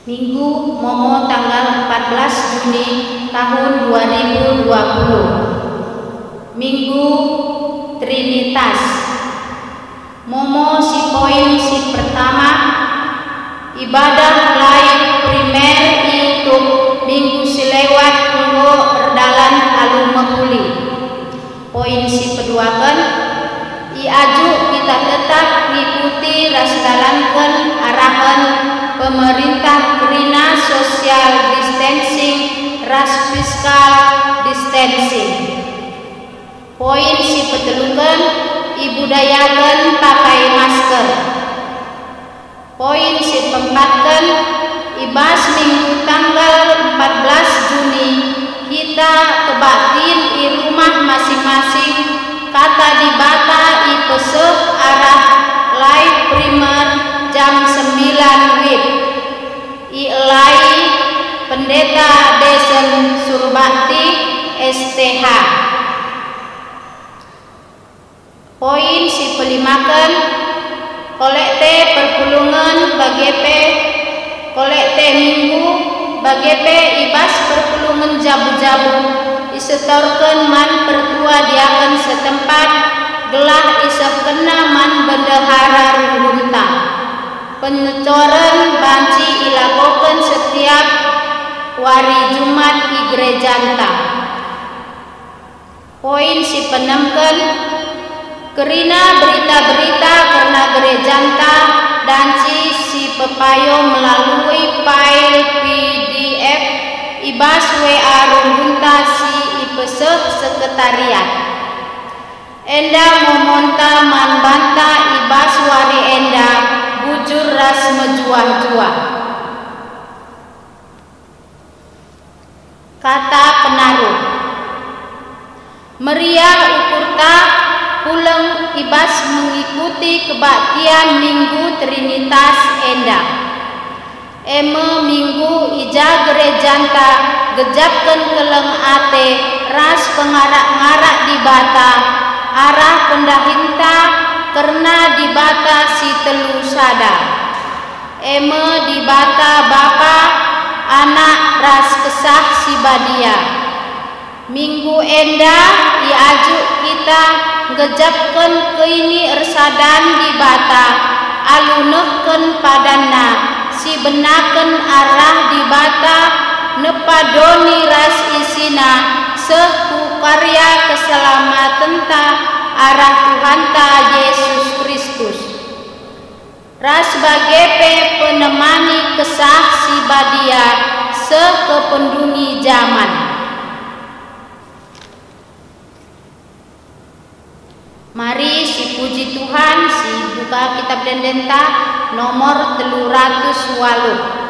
Minggu Momo tanggal 14 Juni tahun 2020. Minggu Trinitas. Momo si poin si pertama, ibadah live primer YouTube minggu selewat minggu erdalan alu mekuli. Poin si kedua kan, iaju kita tetap mengikuti rasdalankan arahan pemerintah kerana social distancing, ras physical distancing. Poin si petelukan, ibudayakan pakai masker. Poin si pempatkan, ibas minggu tanggal 14 Juni kita kebatin di rumah masing-masing kata dibata ipeseh arah live primer jam 9 WIB. Ielai Pendeta Desen Surbakti STH. Poin si pelimakan, kolekte perpulungan bagepe, kolekte minggu bagepe ibas perpulungan jabu-jabu isetorkan man pertua diakan setempat gelah isep kena man bendahara runta. Penyecoran banci ilakokan setiap wari Jumat di gerejanta. Poin si penemkan, kerina berita-berita karena gerejanta dan si pepayo melalui file PDF ibas WA runta si ipeseh sekretariat. Enda memonta manbanta ibas wari enda bujur ras mejuah-juah. Kata penaruh, meriah ukurta pulang ibas mengikuti kebaktian Minggu Trinitas enda. Eme minggu ija gerejanta gejapkan keleng ate ras pengarak-ngarak di bata arah pendahinta karena di bata si telu sada. Eme di bata bapa anak ras kesah si badia. Minggu enda iajuk kita gejapkan ke ini ersadan di bata alunehken padanna si benaken arah di bata nepadoni ras isina sehu karya keselamatan ta arah Tuhanta Yesus Kristus. Ras bagepe penemani kesah si badia sekependungi zaman. Mari si puji Tuhan si buka kitab Dendenta nomor 308.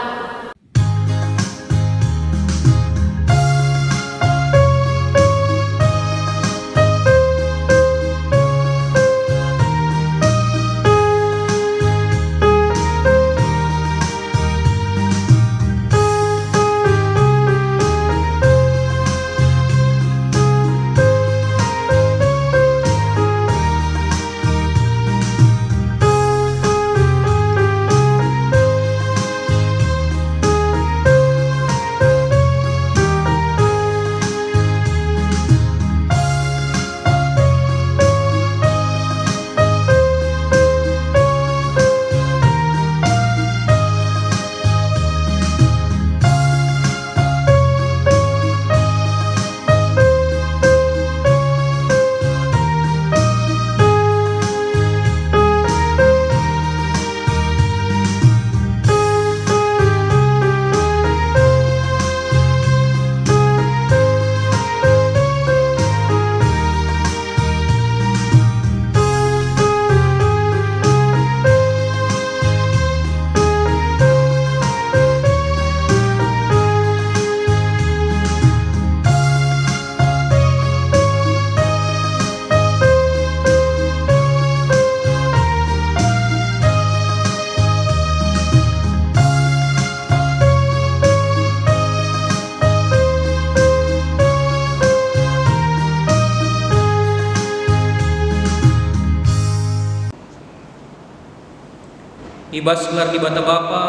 Ibas gelar di bata Bapa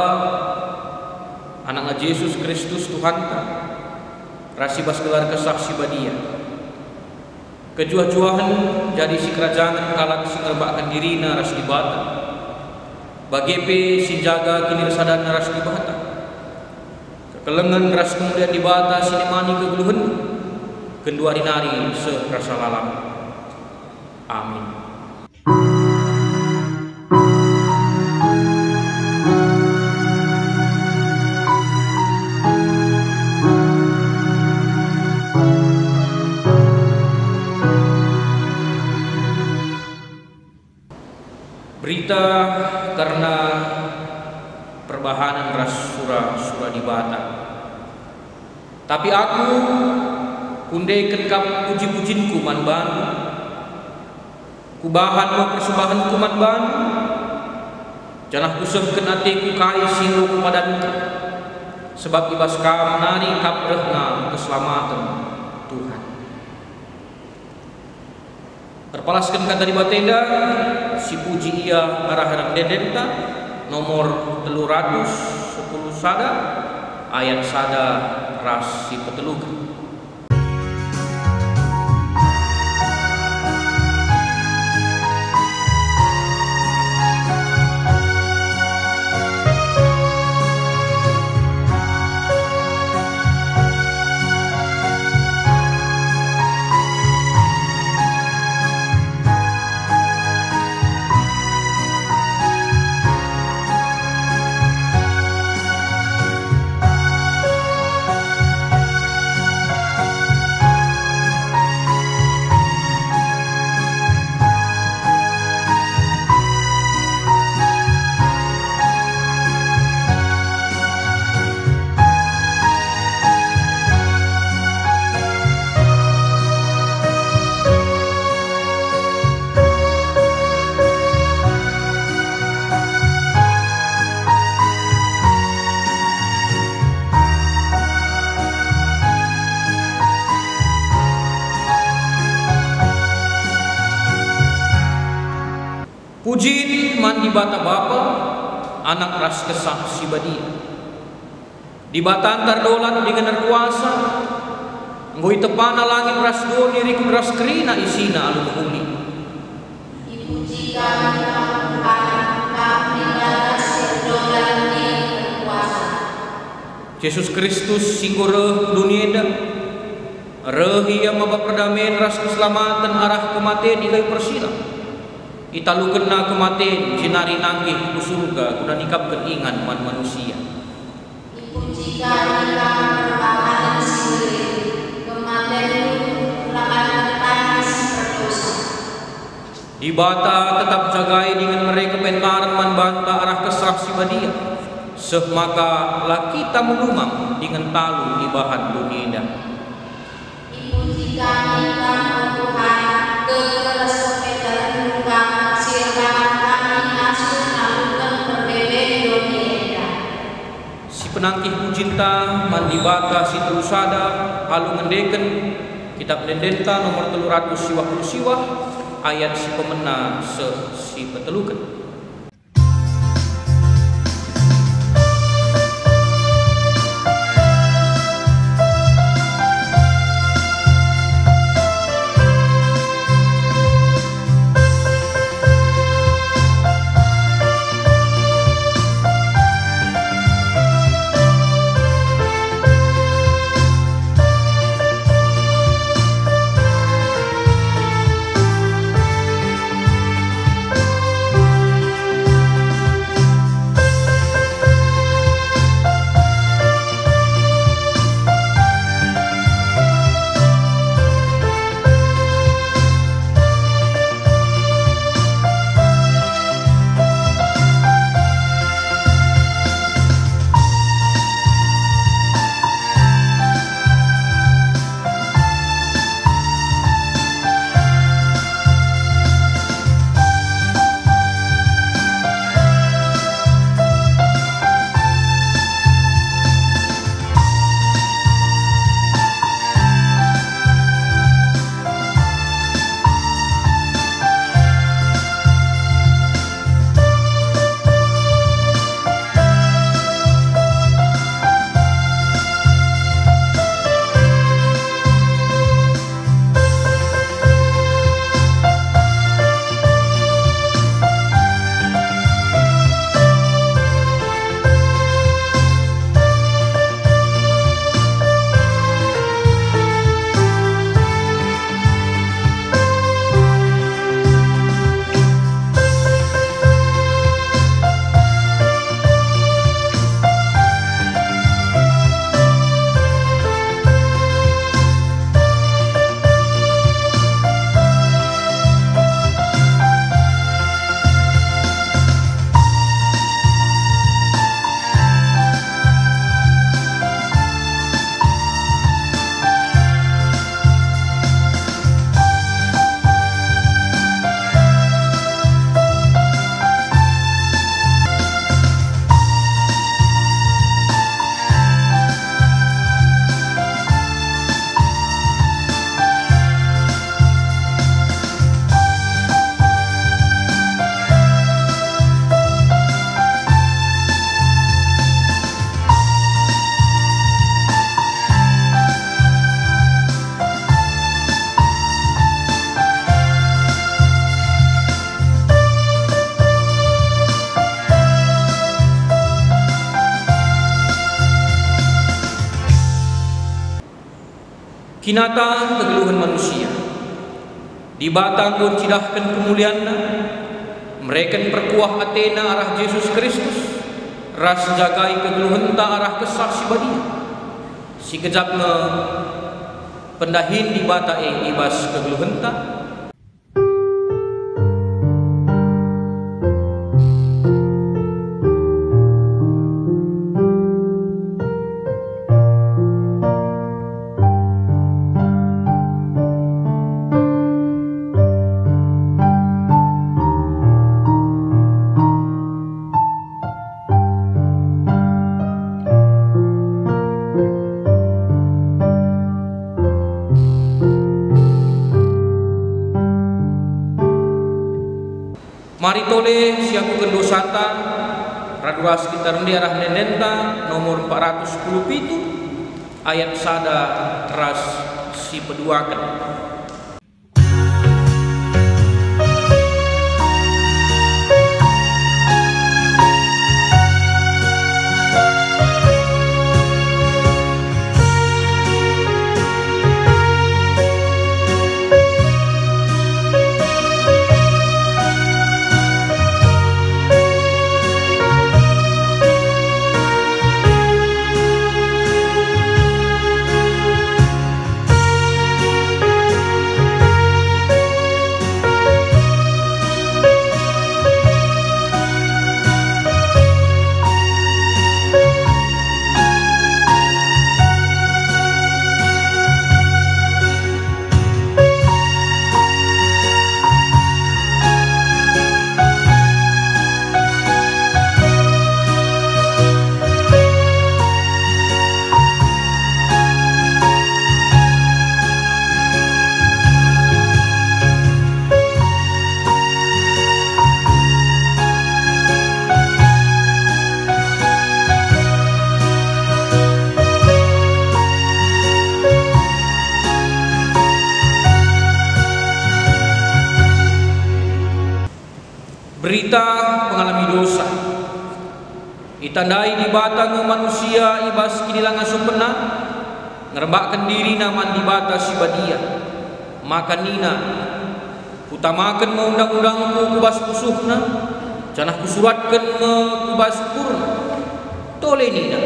Anak Yesus Kristus Tuhan ta, rasi bas gelar kesaksi badia. Kejuah-juahan jadi si kerajaan kalak si ngerbakan dirina ras di bata. Bagepe si jaga kini resadan ras di bata. Kekelengan ras kemudian di bata sinemani keguluhan. Kedua rinari serasa lalang. Amin. Berita karena perbahanan ras surah di bata. Tapi aku kundai kenkap puji-pujinku manban, kubahan mau persembahan kumanban, janah kusehken atiku kai singgo kupadanku, sebab ibas kam nari kaprehna keselamatan Tuhan. Terpalaskan kata di batenda, si puji ia arah dedenta nomor 310 sada ayat sada ras si petelukan. Puji man di bata Bapa, anak ras kesah si badia. Di bata antar dolat dengan kuasa, ngoi tepana langit ras doni riku ras kerina isina alu bahuli. Dipujikan Tuhan, kami ras dolat di kuasa. Yesus Kristus singgore dunia dah. Rehia maba perdamaian ras keselamatan arah kematian di kayu persilang. Italu kena kematian sinari nangkih ku surga kuda nikap keingan man manusia. Dipujikan perbahanan sendiri kematian pelanggaran tangis berdosa. Di bata tetap jagai dengan mereka pentaran man banta arah kesah si badia. Semaka lah kita melumam dengan talu di bahan dunia. Dipujikan Tuhan keras penangkih pucinta mandi baka si terusada alu ngendeken kitab Dendenta nomor 320 siwah ayat si pemena si petelukan. Kinata kegeluhan manusia. Di batang gon cidahkan kemulianna, mereka perkuah Athena arah Yesus Kristus, ras jagai kegeluhan ta arah kesah si badia. Si kejapna pendahin di bata ibas kegeluhan ta. Mari tole siaku kendosata radua sekitar di arah nenenta nomor 410 ayat sada ras si peduakan. Berita pengalami dosa ditandai di batang manusia ibas kinilang asupena ngerebakkan diri naman di bata si badia maka nina utamakan undang-undangku kubas pusuhna canah kusuratkan kubas purna tole nina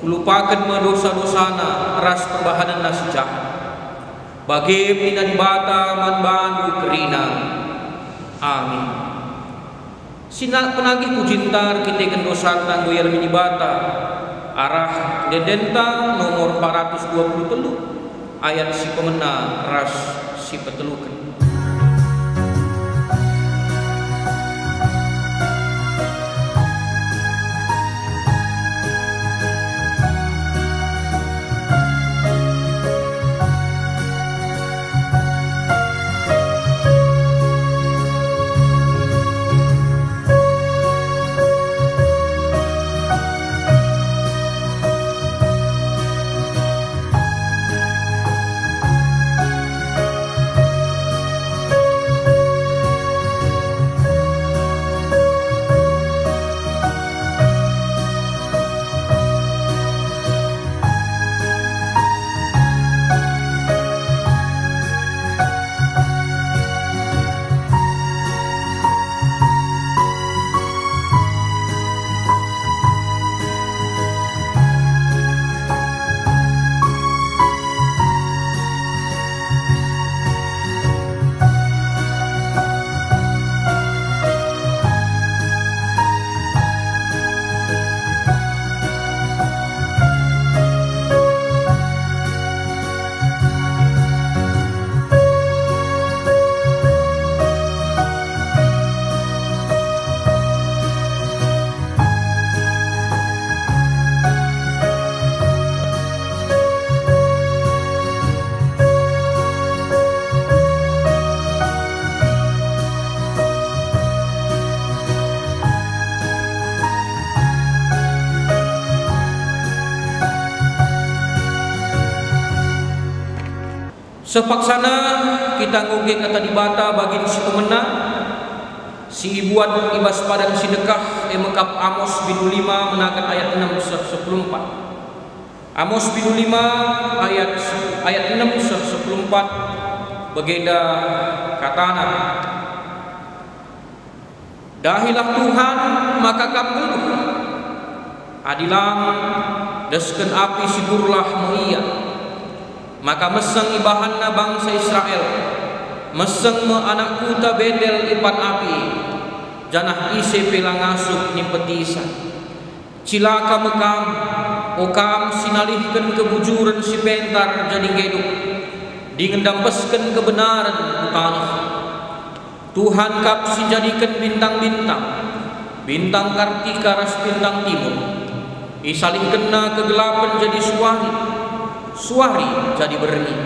kulupakan dosa-dosana ras perbahanan nasi jahat bagi nina di bata man bandu kerina amin. Sinak penagih kujintar kita kendosan tanggo yang minibata arah dedenta nomor 423 ayat si pemena ras si petelukan. Sepaksana kita ngugek kata di bata bagi si pemenang si ibuat ibas padan si dekah emekap Amos bin 5 menakan ayat 6 14 Amos bidu 5 ayat 6 10 4 begenda katana, dahilah Tuhan maka kam geluh, adilang desken api sigurlah muia, maka meseng ibahanna bangsa Israel, meseng me anak kuta bedel ipan api, janah ise pelangasup nimpetisa, cilaka mekam, okam sinalihkan kebujuran si pentar jadi geduk, dingendampeskan kebenaran tanah. Tuhan kap si jadikan bintang-bintang, bintang kartika ras bintang timur, isalih kena kegelapan jadi suari, suari jadi berni,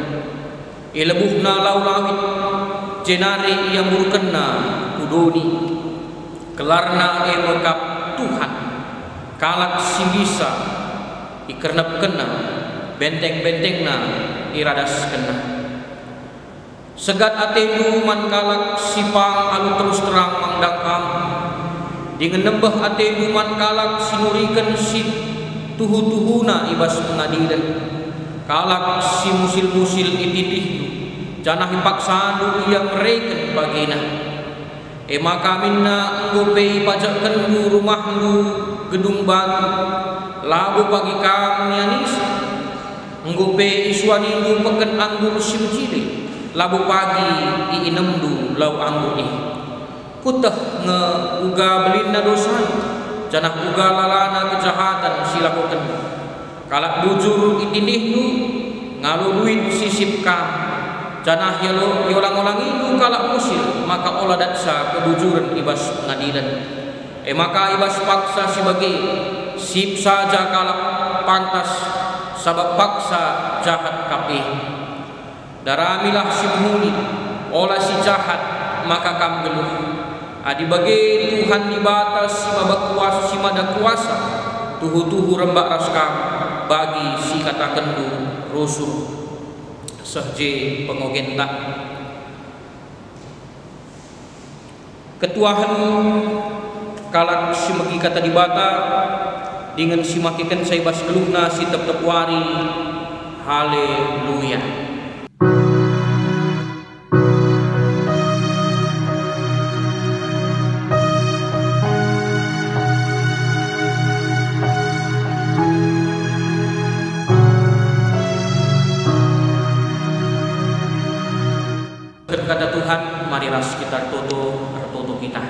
ilebuhna lau lawit, jenari ia murkena kudoni, kelarna emekap Tuhan, kalak si bisa, ikernep kena, benteng-bentengna iradas kena. Segat atenu man kalak sipang alu terus terang mangdang kamu, dengan nembah atenu man kalak sinurikan si tuhu-tuhuna ibas pengadilan, kalak si musil-musil ititihnu, janah ipaksanu yang mereken bagina. Maka minna nggope pajakkenmu rumahmu gedung batu, labu pagi kamu nyanisa, nggope iswanindu peken anggur simcili, labu pagi iinemdu lau anggur kutah nge uga belinda dosa, janah uga lalana kejahatan silakukan, kalak bujur itinihnu ngaluruin sisip kam, janah yolang-olang itu kalak musil, maka olah daksa kebujuran ibas pengadilan. Maka ibas paksa sebagai sip saja kalak pantas, sabab paksa jahat kapih. Daramilah si muni, olah si jahat maka kam geluh. Adi bagi Tuhan di batas si mabak kuasa si mada kuasa, tuhu-tuhu rembak ras kam bagi si kata kendu rusuh sehje pengogenta. Ketuahan kalak si megi kata di bata dengan si makikan saibas geluhna si tep-tep wari. Haleluya. Kata Tuhan, marilah kita toto kita.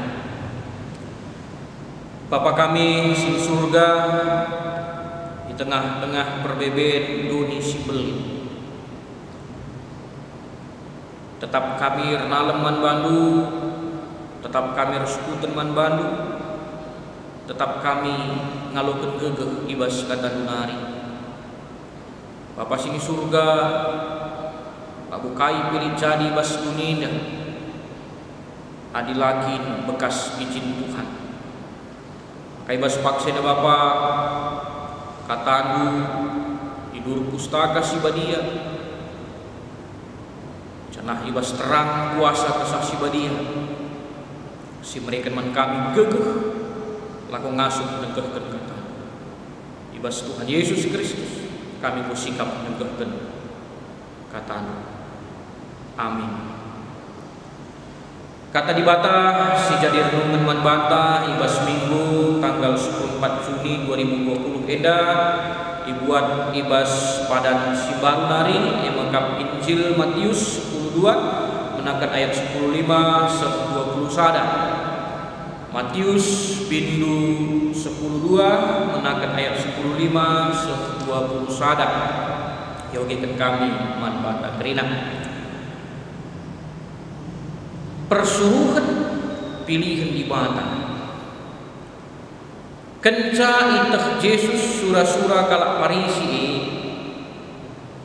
Bapa kami di surga, di tengah-tengah perbeben dunia si beli, tetap kami renalem man bandu, tetap kami reskutan man bandu, tetap kami ngalukan gegeh ibas kata dunari. Bapa sini surga, Abu kai pilih jadi bas dunia, adilakin bekas izin Tuhan. Kai bas paksena Bapa katandu tidur pustaka si badia, cenah ibas terang kuasa kesah si badia, si mereka man kami gegeh laku ngasuh negehkan kata ibas Tuhan Yesus Kristus kami bersikap negehkan kata. Amin. Kata di bata si jadi renungan man bata ibas minggu tanggal 14 Juni 2020 eda dibuat ibas padan si nari emangkap Injil Matius 12 menakan ayat 15 20 sada. Matius bindu 10:2 menakan ayat 15 20 sada. Yogikan kami man bata kerina. Persuruhan pilihan ibadah kenca itah Yesus surah-surah kalak parisi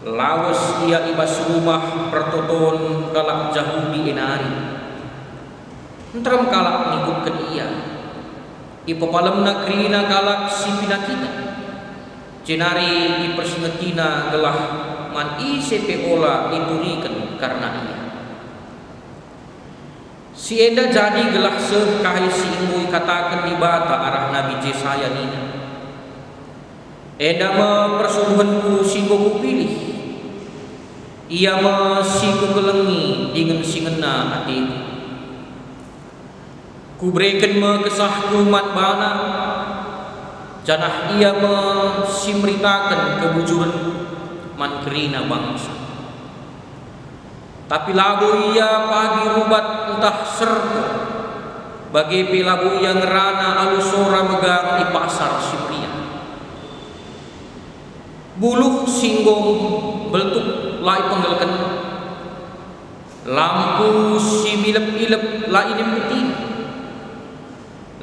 lawas ia ibas rumah pertoton kalak Yahudi enari entram kalak ngikutkan ia ipapalam nakrina kalak sipina kita jenari ipersingetina gelah man isepe ola iturikan karena ia. Si enda jadi gelah seh kahai si ingui katakan di bata arah Nabi Jesaya nina. enda persuruhanku singgo kupilih, ia siku kelengi dengan singena hatiku. Kuberikan kesahku mat bana, janah ia simritakan kebujuran man kerina bangsa. Tapi labu ia pagi rubat entah serta, bagi pilabu ia ngerana alusora megang di pasar Syria. Buluh singgong beltuk lai penggelken, lampu si milep-ilep lai inim ketin,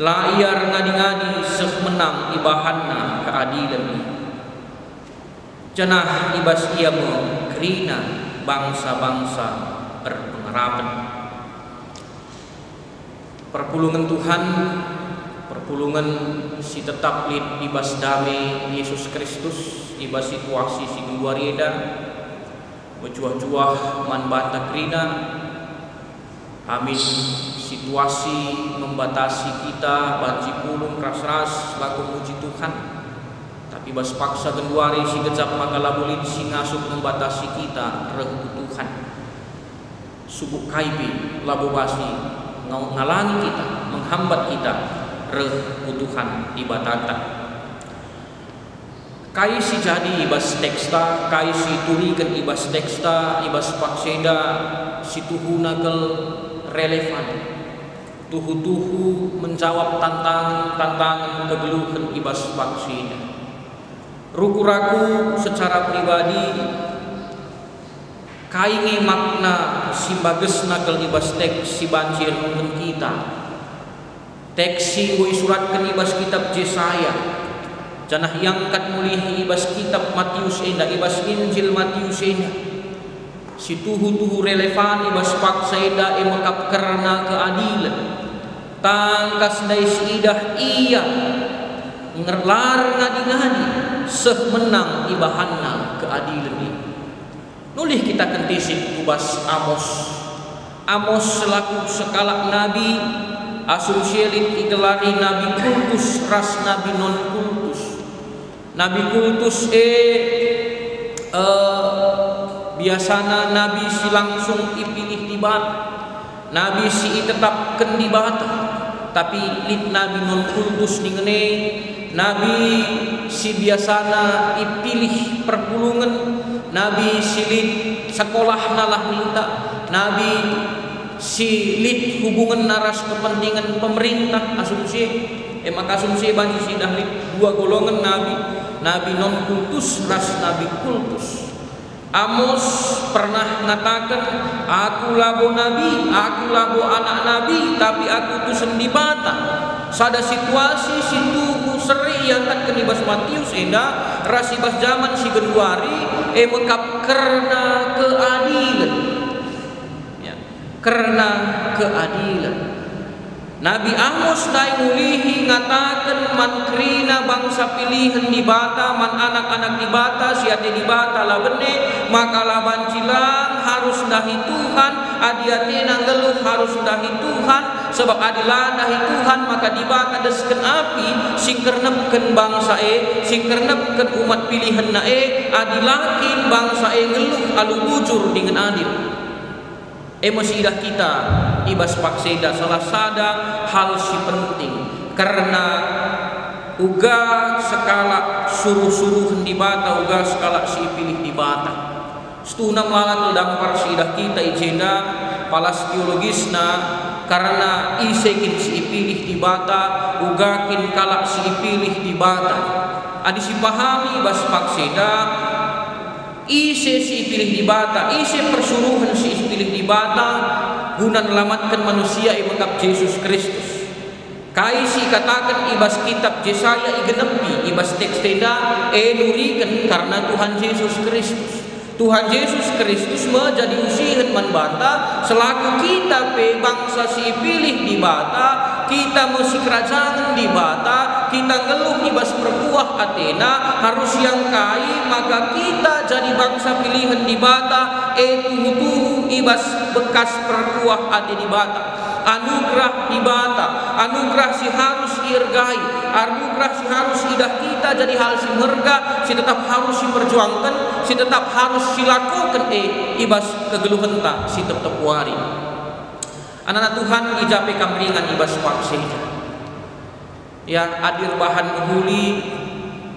layar ngadi-ngadi menang ibahanna keadilan. Cenah ibas ia kerina bangsa-bangsa berpengharapan. Perpulungan Tuhan, perpulungan si tetap lid ibas damai Yesus Kristus, ibas situasi si keluarga berjuah-juah man banta krina. Amin. Situasi membatasi kita banci pulung ras-ras laku puji Tuhan. Tapi bas paksa genduari si gecap maka labulin si ngasup membatasi kita reh Tuhan. Subuk kaipi labu basi ngalangi kita, menghambat kita reh Tuhan di batata. Kai si jadi ibas teksta, kai si turikan ibas teksta, ibas pakseda si tuhu nakel relevan. Tuhu-tuhu menjawab tantangan kegeluhan ibas pakseda. Ruku-raku secara pribadi kainge makna si bagus nakel ibas teks si banjir mungkin kita. Teks si ngui suratkan ibas kitab Yesaya. Janah yangkat mulihi ibas kitab Matius enda, ibas Injil Matius enda. Si tuhu-tuhu relevan ibas paksa enda emakap karena keadilan. Tangkas dai siidah iya ngerlar ngadi-ngadi seh menang ibahanna keadilan ini. Nulih kita kentisik kubas Amos. Amos selaku sekalak nabi asumsielin igelari nabi kultus ras nabi non kultus. Nabi kultus biasana nabi si langsung dipilih di bata. Nabi si tetapkan di bata. Tapi lid nabi non kultus dingene nabi si biasana dipilih perpulungan. Nabi silid sekolah nalah minta, nabi silid hubungan naras kepentingan pemerintah asumsi, maka asumsi banyak si dahlit dua golongan nabi, nabi non kultus ras nabi kultus. Amos pernah mengatakan, aku labo nabi, aku labo anak nabi, tapi aku tu sendi bata. Sada situasi situ seri yang kan kenibas Matius enda rasibas zaman si Genuari mekap karena keadilan ya, karena keadilan. Nabi Amos dai mulihi ngatakan man krina bangsa pilihan di bata, man anak-anak di bata, siate di bata lah bene, maka laban cilang harus dahi Tuhan, adiatina ngeluh harus dahi Tuhan, sebab adilah dahi Tuhan maka di bata desken api, singkernepken bangsa singkernepken umat pilihan adilakin bangsa ngeluh alu bujur dengan adil. Emosidah kita ibas pakseda salah sada hal si penting karena uga skala suruh-suruh di bata, uga skala si pilih di bata. Stuna melalat dampar sidah kita ijenda palas teologisna karena isekin si pilih di bata, uga kin kalak si pilih di bata. Adi si pahami ibas pakseda ise si pilih di bata, ise persuruhan si pilih di bata guna melamatkan manusia ibakap Yesus Kristus. Kai si katakan ibas kitab Yesaya igenepi ibas teks tenda nurikan karena Tuhan Yesus Kristus. Tuhan Yesus Kristus menjadi usihan man bata selaku kita pe bangsa si pilih di bata, kita mesti kerajaan di bata, kita ngeluh ibas perkuah Athena harus yang kai, maka kita jadi bangsa pilihan di bata tuhu ibas bekas perkuah Athena di bata. Anugerah di bata, anugerah si harus dihargai, anugerah si harus idah kita jadi hal si merga, si tetap harus si perjuangkan, si tetap harus si lakukan ibas kegeluhan tak si tetap wari. Anak-anak Tuhan ijape kamringan ibas pakseja. Ya adir bahan menghuli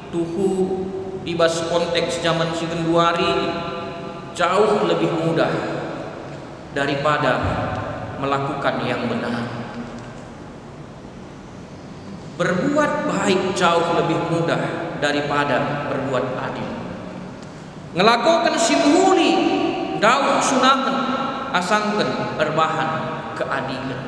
tuhu ibas konteks zaman si genduari jauh lebih mudah daripada melakukan yang benar. Berbuat baik jauh lebih mudah daripada berbuat adil. Ngelakukan simhuli daun sunahan asangkan berbahan keadilan.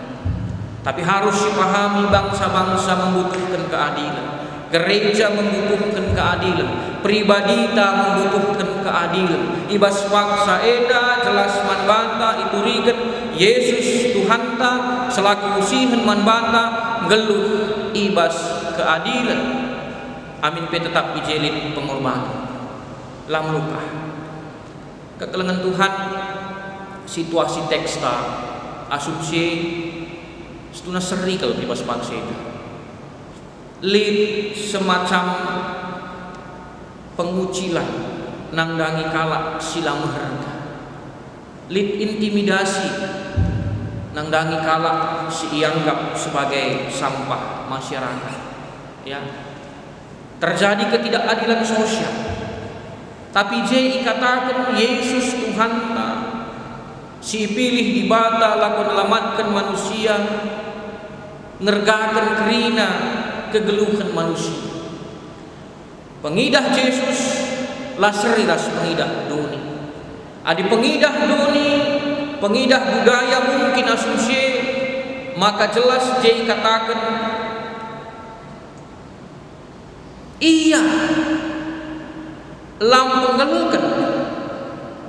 Tapi harus dipahami bangsa-bangsa membutuhkan keadilan. Gereja membutuhkan keadilan, pribadi tak membutuhkan keadilan. Ibas paksa eda jelas manbanta itu riget Yesus Tuhan ta selaku usihan manbanta geluh ibas keadilan. Amin pe tetap ijelin pengorbanan. Lam luka kekelengan Tuhan situasi teksta asumsi setuna seri kalau ibas paksa eda. Lid semacam pengucilan nangdangi kalak sila meherga. Lid intimidasi nangdangi kalak si ianggap sebagai sampah masyarakat. Ya. Terjadi ketidakadilan sosial. Tapi J katakan Yesus Tuhan si pilih di bata lakon lamatkan manusia ngergakan kerina kegeluhan manusia. Pengidah Yesus laseriras pengidah duni. Adi pengidah duni, pengidah budaya mungkin asumsi, maka jelas J katakan iya lam penggelukan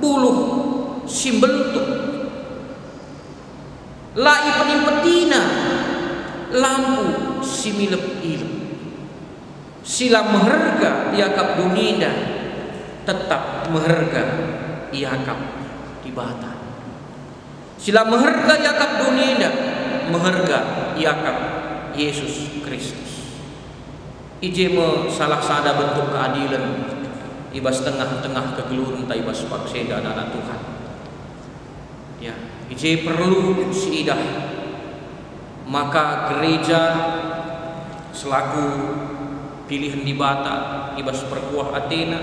buluh simbeltuk lai penimpetina lampu similep ilep sila meherga iakap dunia tetap meherga iakap di bata. Sila meherga iakap dunia meherga iakap Yesus Kristus. Ijeme salah sada bentuk keadilan ibas tengah-tengah kegeluhan ta ibas pakseda anak Tuhan. Ya, ije perlu siidah. Maka gereja selaku pilihan di bata ibas perkuah Athena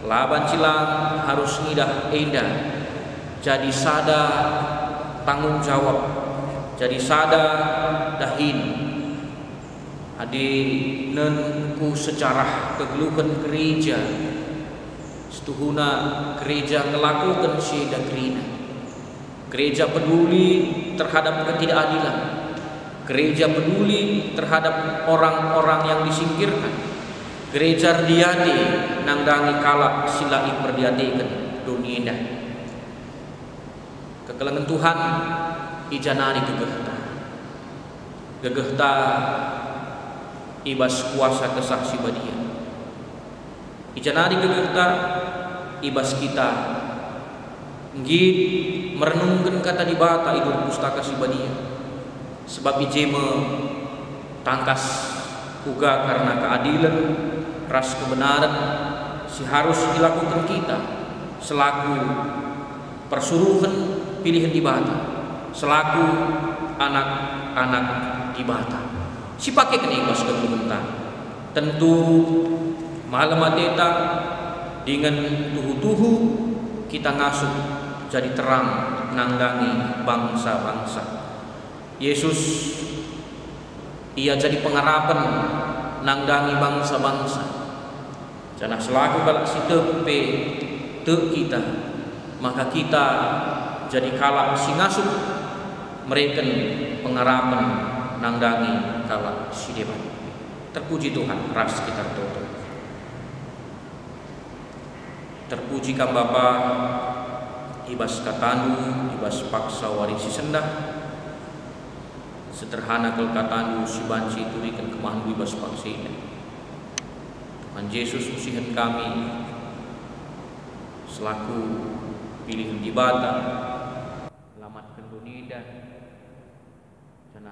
laban cilang harus ngidah endah jadi sada tanggung jawab, jadi sada dahin adi nenku sejarah kegeluhan gereja setuhuna gereja ngelakukan syeda krina. Gereja peduli terhadap ketidakadilan. Gereja peduli terhadap orang-orang yang disingkirkan. Gereja diade nangdangi kalak silai perdiadekan dunia. Kekelengan Tuhan ijanari gegehta. Gegehta ibas kuasa kesaksi badia. Ijanari gegehta ibas kita ngid merenungkan kata di bata idul pustaka si badia. Sebab ijeme tangkas kuga karena keadilan ras kebenaran si harus dilakukan kita selaku persuruhan pilihan di bata, selaku anak-anak di bata. Si pakai kena ibas kegeluhan. Tentu malam ateta dengan tuhu-tuhu kita ngasuh jadi terang nanggangi bangsa-bangsa. Yesus ia jadi pengharapan nangdangi bangsa-bangsa. Jangan selaku kalak si tepe te kita, maka kita jadi kalak si ngasuh mereka pengharapan nangdangi kalak si depan. Terpuji Tuhan ras kita toto. Terpuji kam Bapa ibas katandu ibas paksa warisi sendah. Sederhana kelkatandu si banci turikan kemahan ibas paksina. Tuhan Yesus usihan kami selaku pilihan di bata selamatkan dunia dan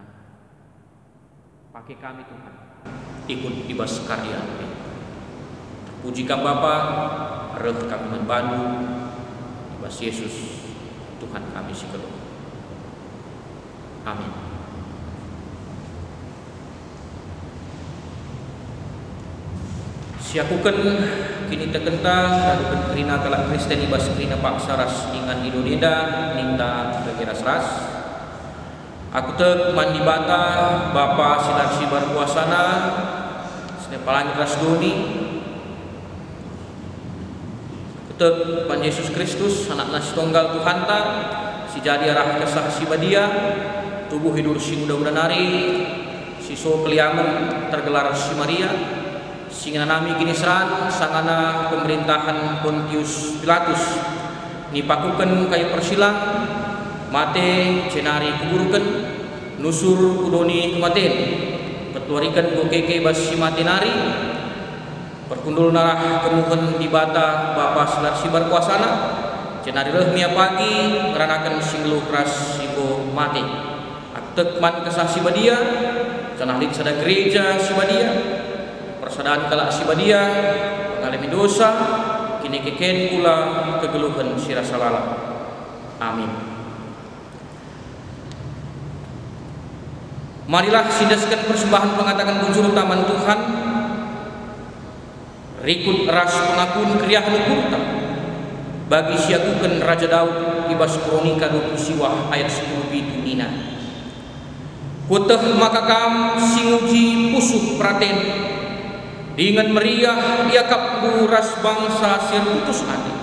pakai kami Tuhan ikut ibas karya. Pujikan Bapa, reh kami membantu ibas Yesus Tuhan kami sikelo. Amin. Siakukan kini terkenta lalu kerina kalak Kristen ibas kerina paksa ras dengan Indonesia ninda kegeras ras. Aku tek mandi bata Bapa sinar sibar kuasana sine palangit ras doni. Aku tek pan Yesus Kristus anak nasi tunggal Tuhanta si jadi arah kesah si badia tubuh hidur si muda-muda nari siso keliaman tergelar si Maria singana nami kini seran sangana pemerintahan Pontius Pilatus nipakukan kayu persilang mate cenari kuburukan nusur kudoni kematen ketuarikan gokeke basi mate nari perkundul narah kemuhen di bata Bapa silar sibar kuasana cenari rehmia pagi ngeranakan singluh ras sibo mate aktek man kesah sibadia cenahlik sada gereja sibadia persadaan kalak sibadia mengalami dosa kini keken pula kegeluhan sirasalala. Amin. Marilah sindaskan persembahan pengatakan kunjung taman Tuhan rikut ras pengakun kriah nukurta bagi siakukan Raja Daud ibas kronika 20 siwah ayat 10 bitu nina kuteh makakam singuji pusuh praten dengan meriah diakap buras bangsa sirputus hati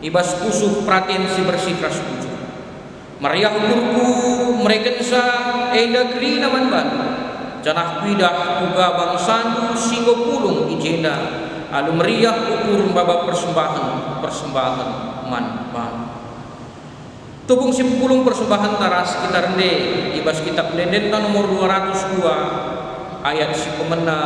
ibas pusuh praten si bersih ras pujuh meriah ukurku merekensa enda kerina manban janah pidah kuga bangsandu singgo pulung ijenda alu meriah ukur baba persembahan manban tubung si pulung persembahan taras kita rende ibas kitab Dendenta nomor 202 ayat si pemena.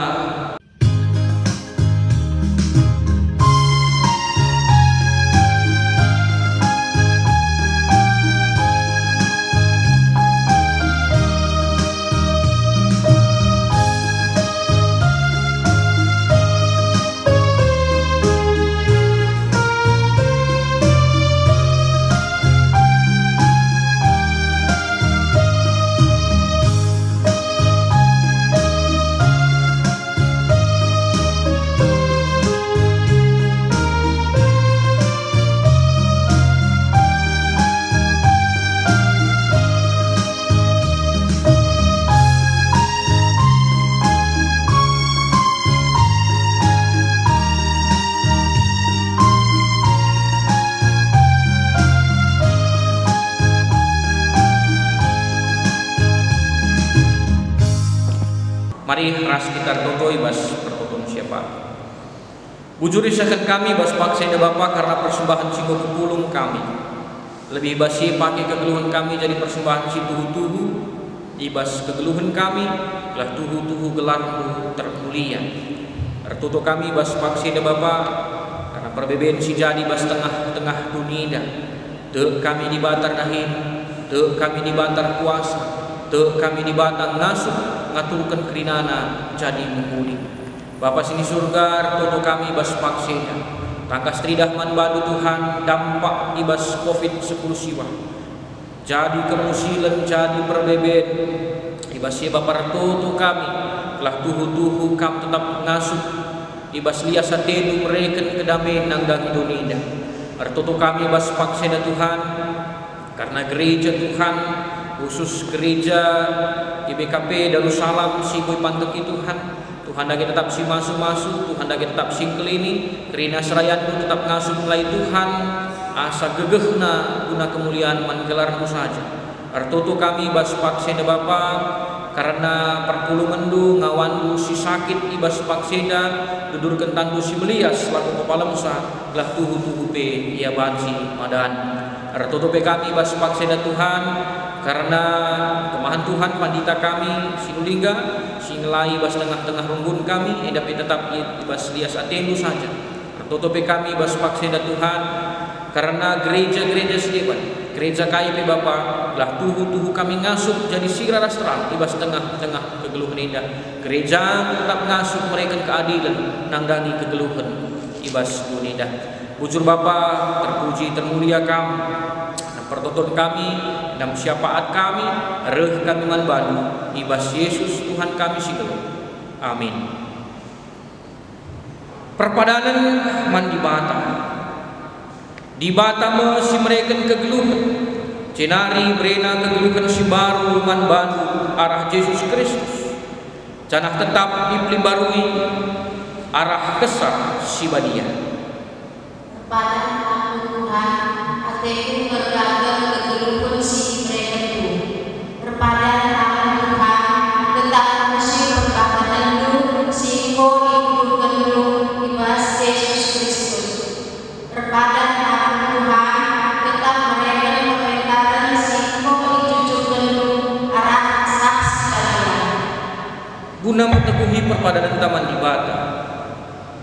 Mari ras kita totoi bas pertoton siapa bujuri sehat kami bas paksanya Bapa karena persembahan singgo kepulung kami lebih basi pakai kegeluhan kami jadi persembahan si tuhu-tuhu ibas kegeluhan kami telah tuhu-tuhu gelar termulia tertutup kami bas paksanya Bapa karena perbedaan si jadi bas tengah-tengah dunia te kami dibatar nahin te kami dibatar kuasa te kami dibatar ngasuh ngaturkan kerinana jadi memuli Bapa sini surga toto kami bas paksenya tangkas tridah manbadu Tuhan dampak ibas COVID-10 siwa jadi kemusilan jadi perbeben ibas ya Bapa toto kami telah tuhu-tuhu kam tetap ngasuh ibas lias satenu mereken kedamaian nanggang Indonesia artoto kami bas paksenya Tuhan karena gereja Tuhan khusus gereja IBKP Darussalam si boy panteki Tuhan lagi tetap si masuk Tuhan lagi tetap si kelini kerina serayanku tetap ngasuh mulai Tuhan asa gegehna guna kemuliaan manggelarmu saja artoto kami bas paksena Bapa karena perpuluh mendu ngawandu si sakit ibas paksena dudurkan tandu si belias laku kepalemsa telah tuhu-tuhu pe ia bansi madan artoto pe kami bas paksena Tuhan karena kemahan Tuhan pandita kami sinulingga singelai bas tengah-tengah runggun kami edapi tetap ibas lias atenu saja tertutupi kami bas paksena Tuhan karena gereja-gereja sedepan gereja KIP Bapa lah tuhu kami ngasup jadi sira ras terang ibas tengah-tengah kegeluhan indah. Gereja tetap ngasup mereka keadilan nangdangi kegeluhan ibas dunia. Bujur Bapa terpuji termulia kamu, dan pertoton kami, dan syafaat kami, reh kami manbanu ibas Yesus Tuhan kami sikelu. Amin. Perpadanan man di Bata si mereka kegeluhan, cenari berena kegeluhan si baru man banu arah Yesus Kristus, canah tetap dipelibarui arah kesah si badia. Kepada aku Tuhan, hatiku bergantung kegeluhan si mereka itu. Kepada aku Tuhan, tetap mesti berkabaranmu si ko itu gendung ibas Yesus Kristus. Kepada aku Tuhan, tetap mereka pemerintahan si ko itu gendung arah kesah sekalian. Guna menteguhi perpadanan taman di Bata,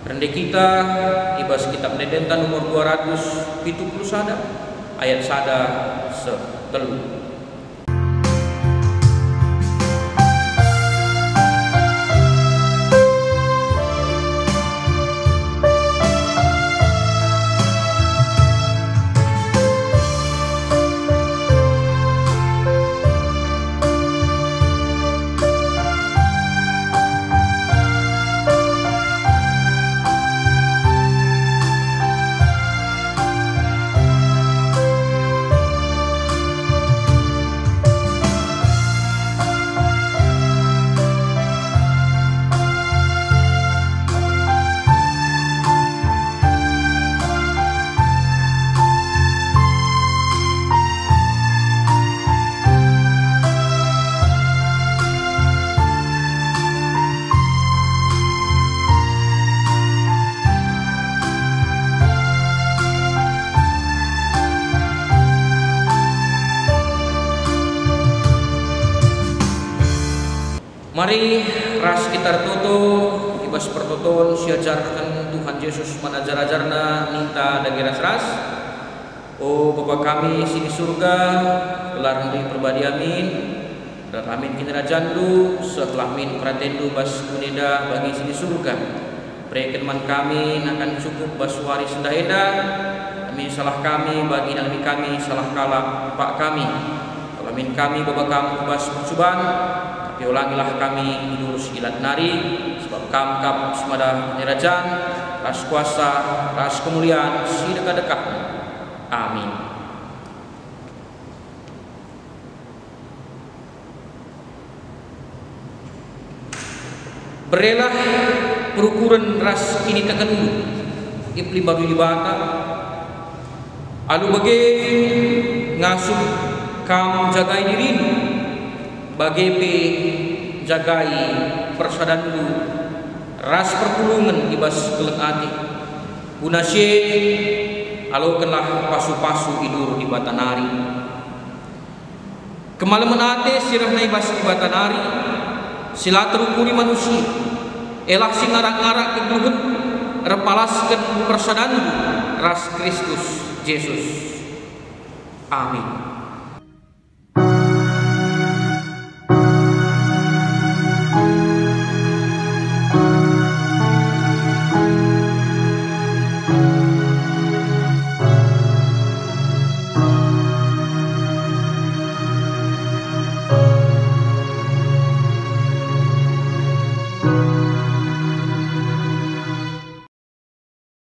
rendah kita ibas kitab Nedenta nomor 271 ayat 1 Mari ras kita toto ibas pertoton siajarkan Tuhan Yesus manajar-ajarna minta dagi ras-ras. Oh Bapa kami sini surga, gelar di perbadi amin. Dan amin kini rajandu setelah min pratendu bas kunida bagi sini surga. Berikan man kami akan cukup bas waris sendaeda. Amin salah kami bagi nalami kami salah kala pak kami. Amin kami Bapa kamu bas percobaan. Tapi ulangilah kami lurus ilat nari, sebab kam semada penerajan, ras kuasa, ras kemuliaan, si dekat-dekat. Amin. Berelah perukuran ras ini tekendu, ipli baru di Bata, alu bagi ngasuh kam jagai dirimu, bagepe jagai persadandu ras perpulungan ibas keleng ati punasye alokenlah pasu-pasu idur di batanari kemalaman ate sirah na ibas di batanari sila terukuri manusia elah si ngarak-ngarak kegeluhan repalaskan persadandu ras Kristus Yesus. Amin.